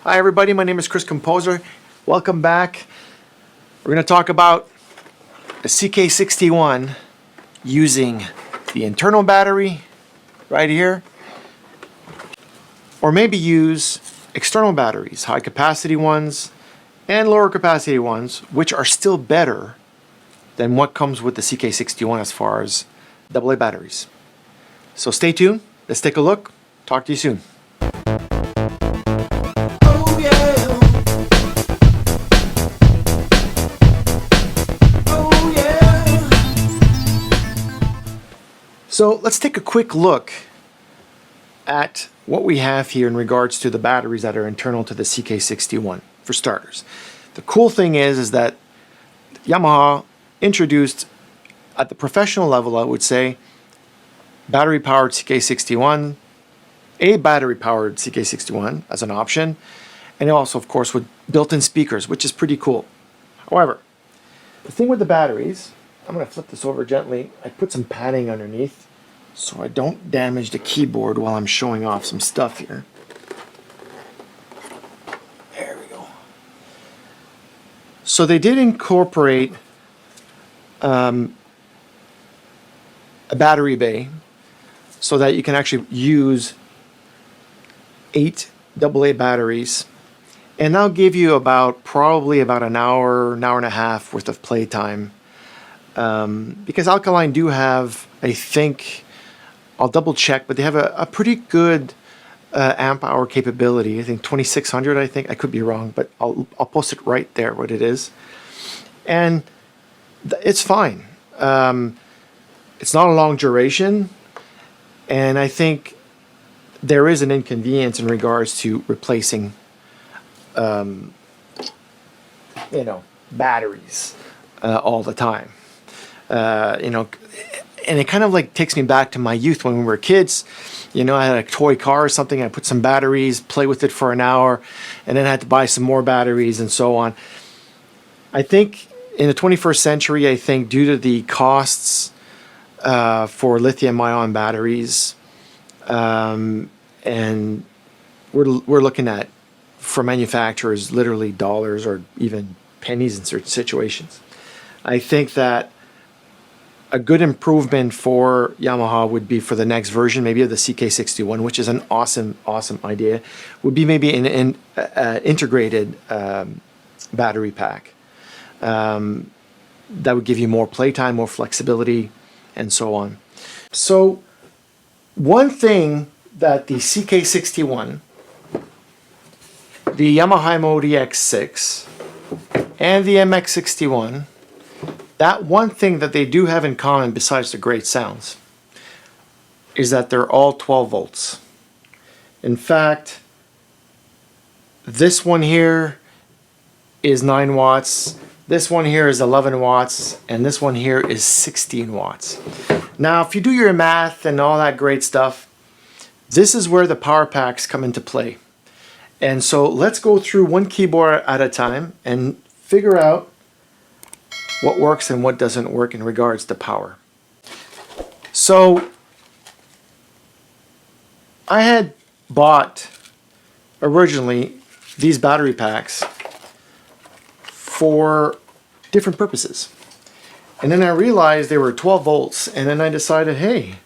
Hi everybody, my name is Chris Composer. Welcome back. We're going to talk about the CK61 using the internal battery right here, or maybe use external batteries, high capacity ones and lower capacity ones, which are still better than what comes with the CK61 as far as AA batteries. So stay tuned, let's take a look, talk to you soon. So let's take a quick look at what we have here in regards to the batteries that are internal to the CK61 for starters. The cool thing is that Yamaha introduced at the professional level, I would say, battery powered CK61, a battery powered CK61 as an option, and also of course with built-in speakers, which is pretty cool. However, the thing with the batteries, I'm going to flip this over gently. I put some padding underneath so I don't damage the keyboard while I'm showing off some stuff here. There we go. So they did incorporate a battery bay so that you can actually use 8 AA batteries, and that'll give you probably about an hour and a half worth of playtime. Because Alkaline do have, I think, I'll double check, but they have a pretty good amp hour capability. I think 2600, I think. I could be wrong, but I'll post it right there, what it is. And it's fine. It's not a long duration, and I think there is an inconvenience in regards to replacing, batteries all the time. And it kind of like takes me back to my youth when we were kids. I had a toy car or something. I put some batteries, play with it for an hour, and then I had to buy some more batteries and so on. I think in the 21st century, I think due to the costs for lithium-ion batteries, and we're looking at, for manufacturers, literally dollars or even pennies in certain situations. I think that a good improvement for Yamaha would be for the next version, maybe of the CK61, which is an awesome idea, would be maybe an integrated battery pack. That would give you more playtime, more flexibility, and so on. So one thing that the CK61, the Yamaha MODX6, and the MX61, that one thing that they do have in common besides the great sounds is that they're all 12 volts. In fact, this one here is 9 watts, this one here is 11 watts, and this one here is 16 watts. Now, if you do your math and all that great stuff, this is where the power packs come into play. And so let's go through one keyboard at a time and figure out what works and what doesn't work in regards to power. So I had bought originally these battery packs for different purposes. And then I realized they were 12 volts, and then I decided, hey,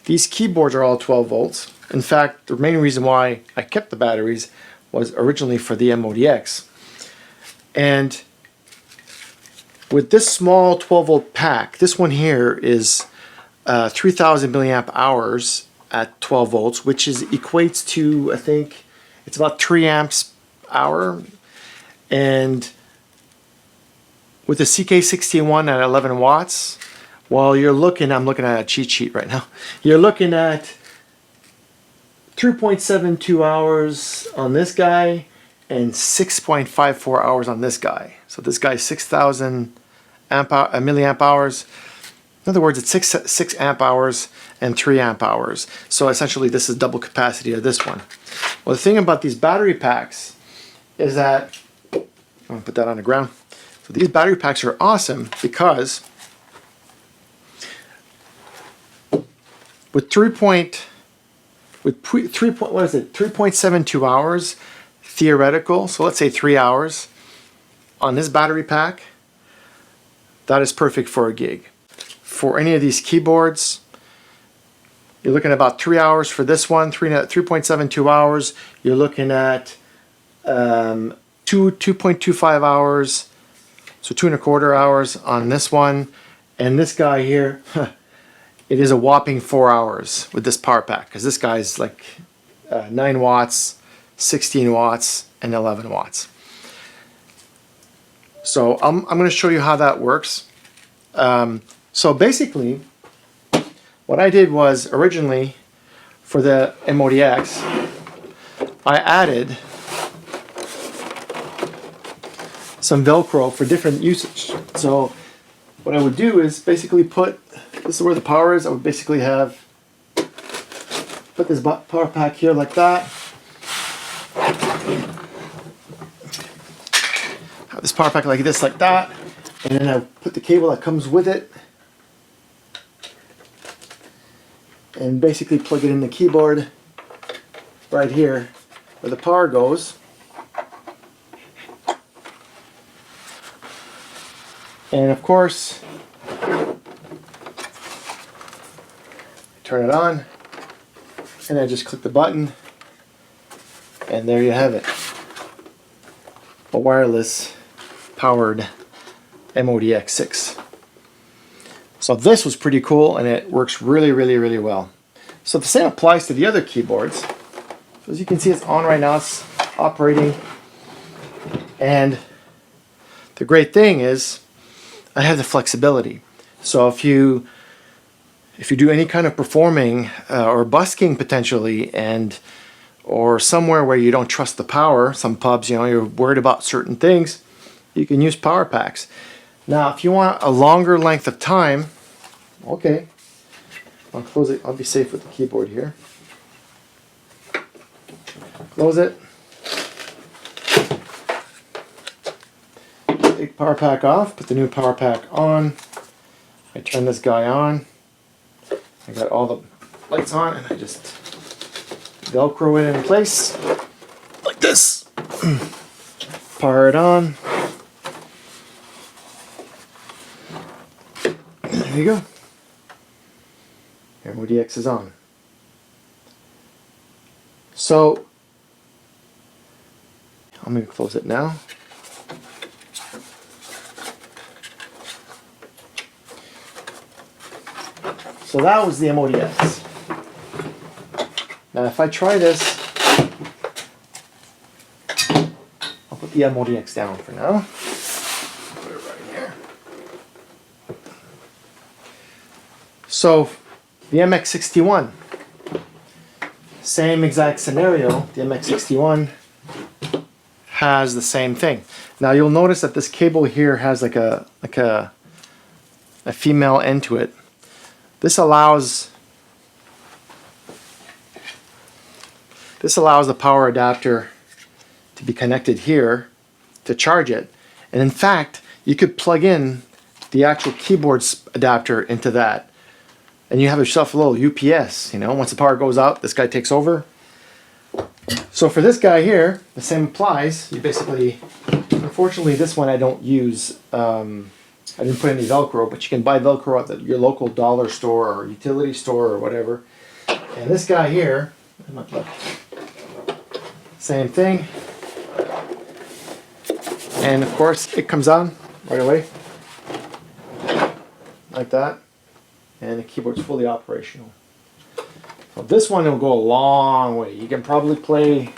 these keyboards are all 12 volts. In fact, the main reason why I kept the batteries was originally for the MODX. And with this small 12 volt pack, this one here is 3000 milliamp hours at 12 volts, which equates to, I think, it's about 3 amps hour. And with the CK61 at 11 watts, well, I'm looking at a cheat sheet right now. You're looking at 3.72 hours on this guy and 6.54 hours on this guy. So this guy's 6,000 milliamp hours. In other words, it's 6 amp hours and 3 amp hours. So essentially this is double capacity of this one. Well, the thing about these battery packs is that, I'm going to put that on the ground. So these battery packs are awesome because with 3.72 hours, theoretical, so let's say 3 hours on this battery pack, that is perfect for a gig. For any of these keyboards, you're looking at about 3 hours for this one, 3.72 hours. You're looking at 2.25 hours, so 2.25 hours on this one. And this guy here, it is a whopping 4 hours with this power pack, because this guy's like 9 watts, 16 watts, and 11 watts. So I'm going to show you how that works. So basically, what I did was originally for the MODX, I added some Velcro for different usage. So what I would do is basically this is where the power is. I would basically put this power pack here like that. Have this power pack like this, like that. And then I put the cable that comes with it and basically plug it in the keyboard right here where the power goes. And of course, turn it on and I just click the button and there you have it. A wireless powered MODX6. So this was pretty cool and it works really, really, really well. So the same applies to the other keyboards. So as you can see, it's on right now, it's operating. And the great thing is I have the flexibility. So if you do any kind of performing or busking potentially, or somewhere where you don't trust the power, some pubs, you know, you're worried about certain things, you can use power packs. Now, if you want a longer length of time, okay, I'll close it. I'll be safe with the keyboard here. Close it. Take power pack off, put the new power pack on. I turn this guy on. I got all the lights on and I just Velcro it in place like this. Power it on. There you go. MODX is on. So I'm going to close it now. So that was the MODX. Now if I try this, I'll put the MODX down for now. Put it right here. So the MX61, same exact scenario. The MX61 has the same thing. Now you'll notice that this cable here has like a female end to it. This allows the power adapter to be connected here to charge it. And in fact, you could plug in the actual keyboard adapter into that. And you have yourself a little UPS, you know, once the power goes out, this guy takes over. So for this guy here, the same applies. You basically, unfortunately this one I don't use, I didn't put any Velcro, but you can buy Velcro at your local dollar store or utility store or whatever. And this guy here, same thing. And of course it comes on right away, like that. And the keyboard's fully operational. So this one will go a long way. You can probably play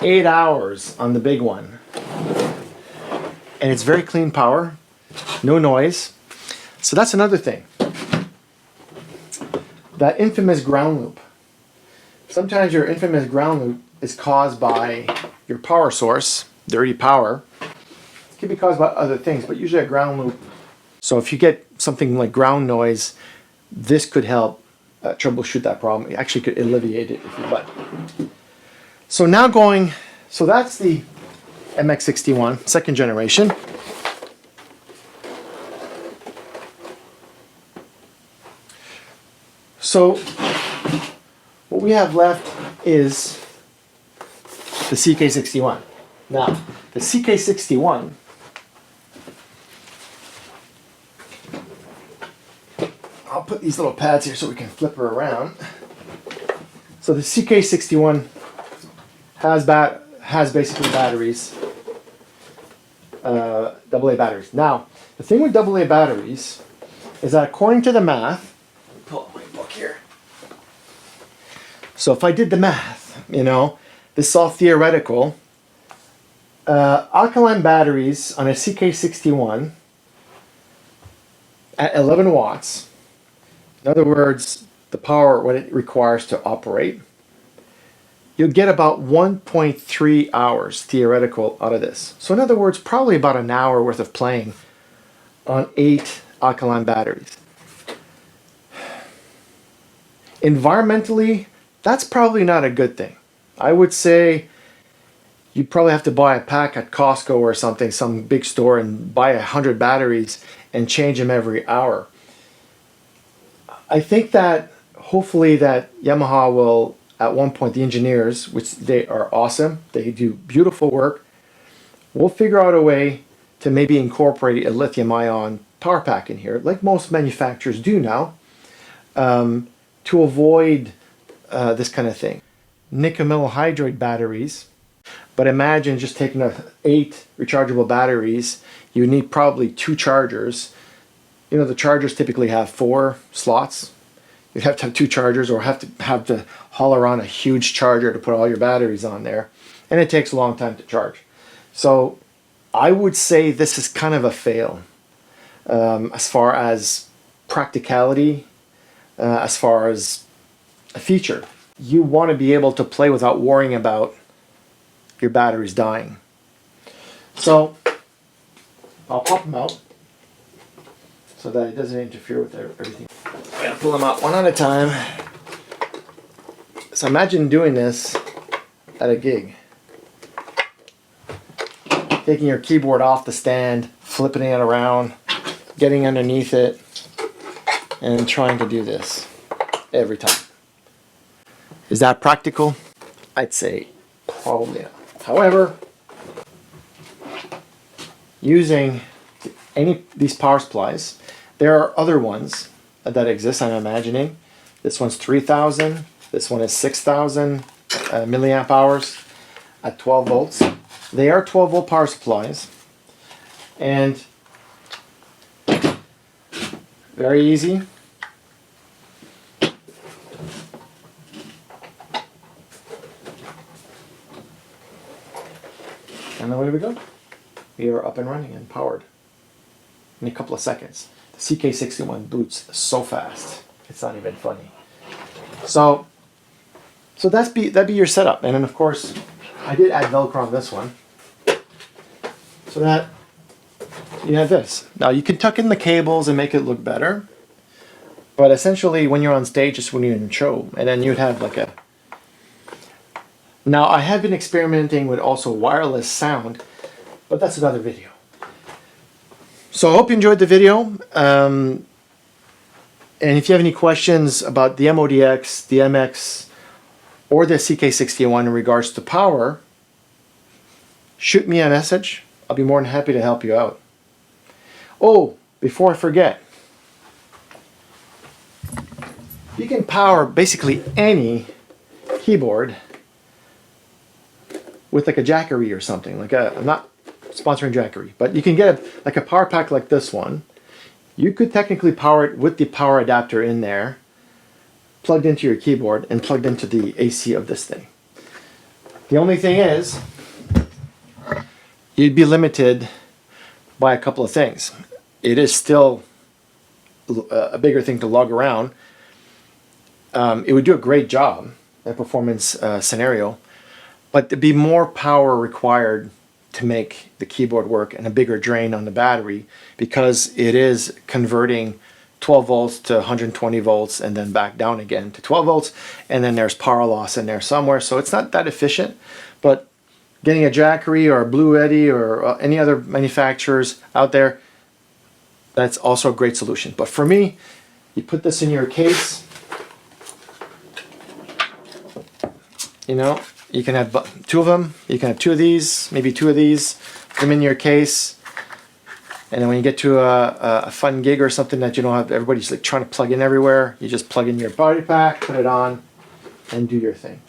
8 hours on the big one. And it's very clean power, no noise. So that's another thing. That infamous ground loop. Sometimes your infamous ground loop is caused by your power source, dirty power. It can be caused by other things, but usually a ground loop. So if you get something like ground noise, this could help troubleshoot that problem. It actually could alleviate it if you like. So now so that's the MX61, second generation. So what we have left is the CK61. Now, the CK61, I'll put these little pads here so we can flip her around. So the CK61 has basically batteries, AA batteries. Now, the thing with AA batteries is that according to the math, pull out my book here. So if I did the math, you know, this is all theoretical. Alkaline batteries on a CK61 at 11 watts, in other words, the power what it requires to operate, you'll get about 1.3 hours theoretical out of this. So in other words, probably about an hour worth of playing on 8 alkaline batteries. Environmentally, that's probably not a good thing. I would say you probably have to buy a pack at Costco or something, some big store, and buy 100 batteries and change them every hour. I think that hopefully that Yamaha will, at one point, the engineers, which they are awesome, they do beautiful work, will figure out a way to maybe incorporate a lithium-ion power pack in here, like most manufacturers do now, to avoid this kind of thing. Nickel metal hydride batteries, but imagine just taking 8 rechargeable batteries, you need probably 2 chargers. You know, the chargers typically have 4 slots. You'd have to have 2 chargers, or have to haul around a huge charger to put all your batteries on there. And it takes a long time to charge. So I would say this is kind of a fail as far as practicality, as far as a feature. You want to be able to play without worrying about your batteries dying. So I'll pop them out so that it doesn't interfere with everything. I'm going to pull them out one at a time. So imagine doing this at a gig. Taking your keyboard off the stand, flipping it around, getting underneath it, and trying to do this every time. Is that practical? I'd say probably not. However, using any of these power supplies, there are other ones that exist, I'm imagining. This one's 3,000, this one is 6,000 milliamp hours at 12 volts. They are 12 volt power supplies, and very easy. And away we go. We are up and running and powered in a couple of seconds. The CK61 boots so fast, it's not even funny. So that'd be your setup. And then of course, I did add Velcro on this one, so that you have this. Now you can tuck in the cables and make it look better, but essentially when you're on stage, it's when you're in a show, and then you'd have like a. Now I have been experimenting with also wireless sound, but that's another video. So I hope you enjoyed the video. And if you have any questions about the MODX, the MX, or the CK61 in regards to power, shoot me a message. I'll be more than happy to help you out. Oh, before I forget, you can power basically any keyboard with like a Jackery or something. Like I'm not sponsoring Jackery, but you can get like a power pack like this one. You could technically power it with the power adapter in there, plugged into your keyboard and plugged into the AC of this thing. The only thing is, you'd be limited by a couple of things. It is still a bigger thing to lug around. It would do a great job in a performance scenario, but there'd be more power required to make the keyboard work and a bigger drain on the battery, because it is converting 12 volts to 120 volts and then back down again to 12 volts, and then there's power loss in there somewhere, so it's not that efficient. But getting a Jackery or a Blue Eddy or any other manufacturers out there, that's also a great solution. But for me, you put this in your case, you know, You can have two of them. You can have two of these, maybe two of these. Put them in your case. And then when you get to a fun gig or something that you don't have, everybody's like trying to plug in everywhere, you just plug in your body pack, put it on, and do your thing.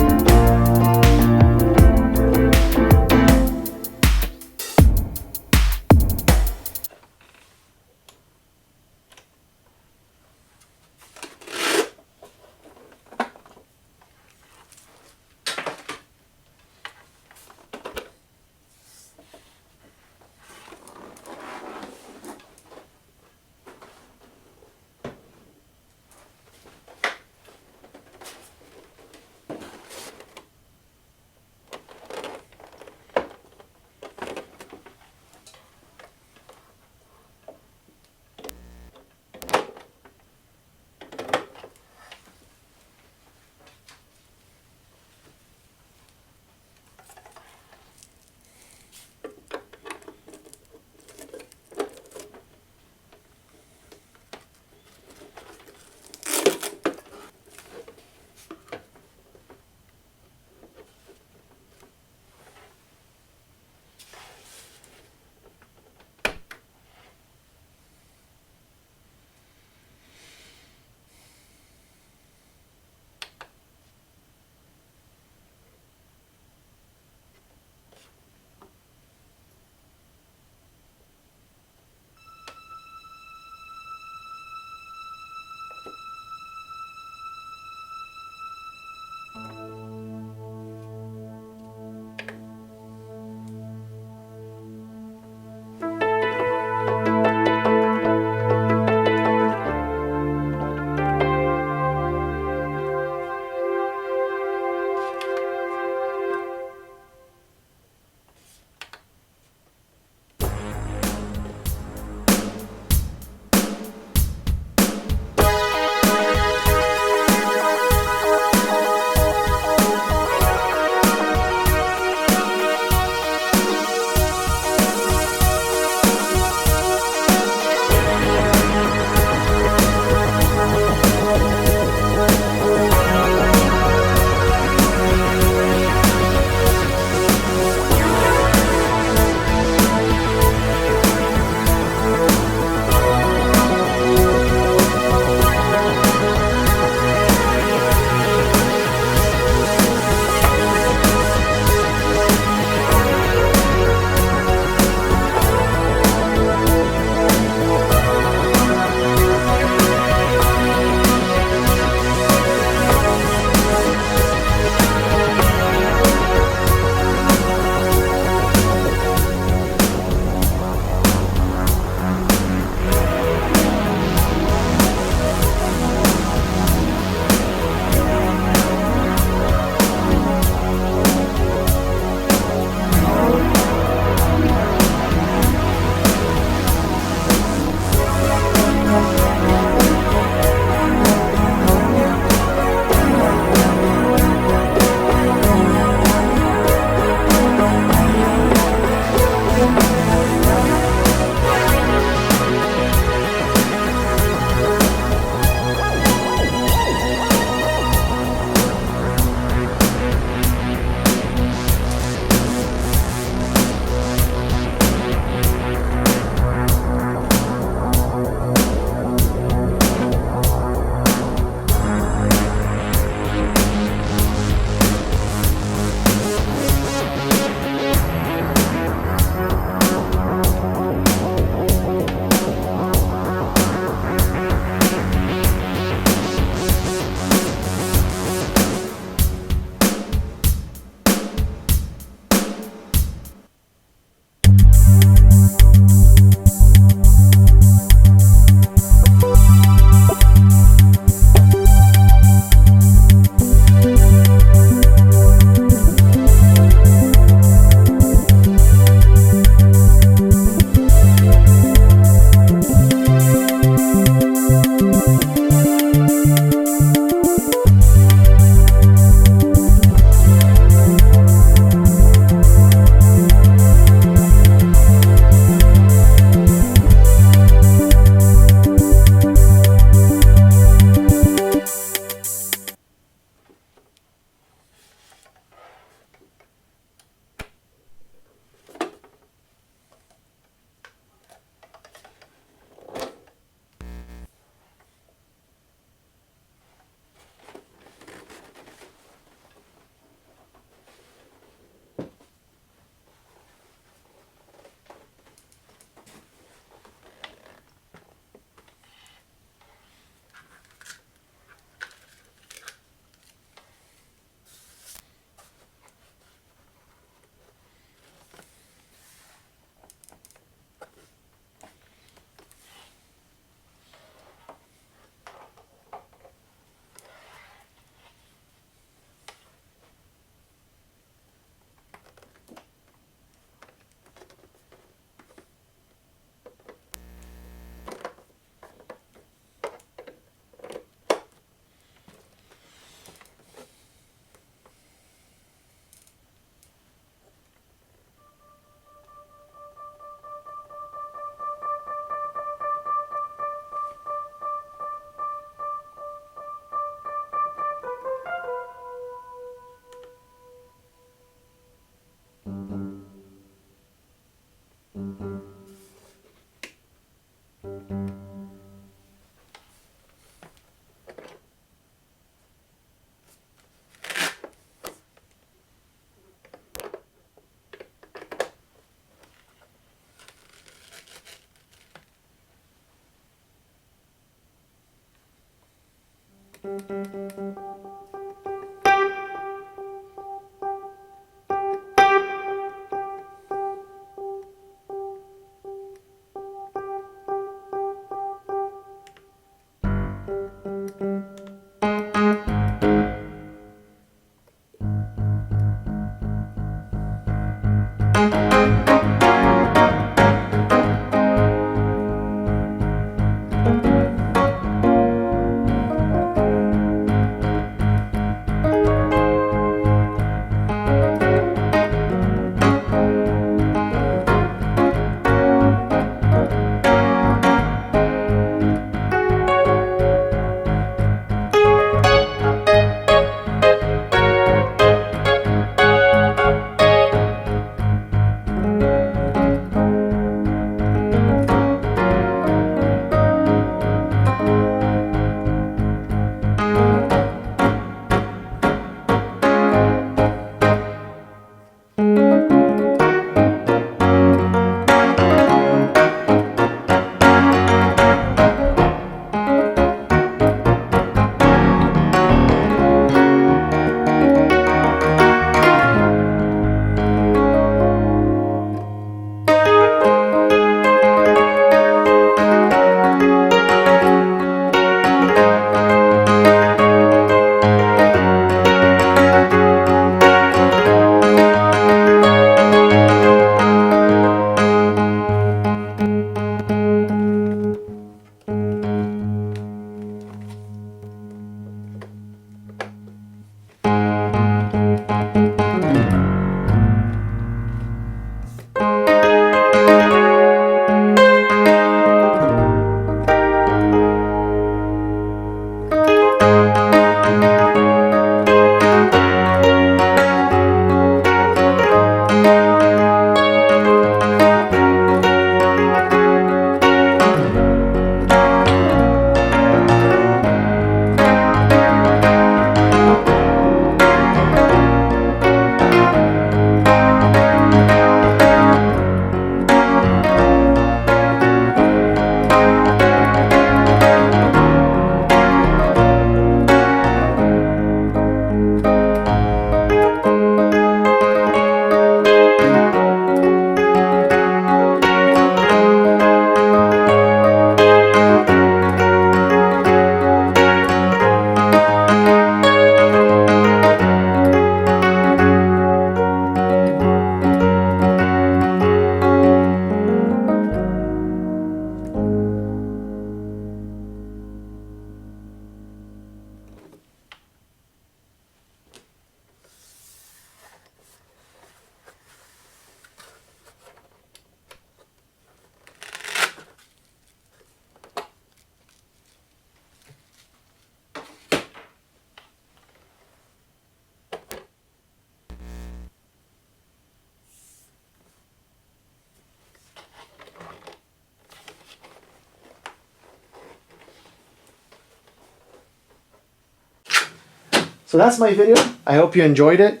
So that's my video. I hope you enjoyed it.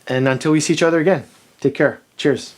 And until we see each other again, take care. Cheers.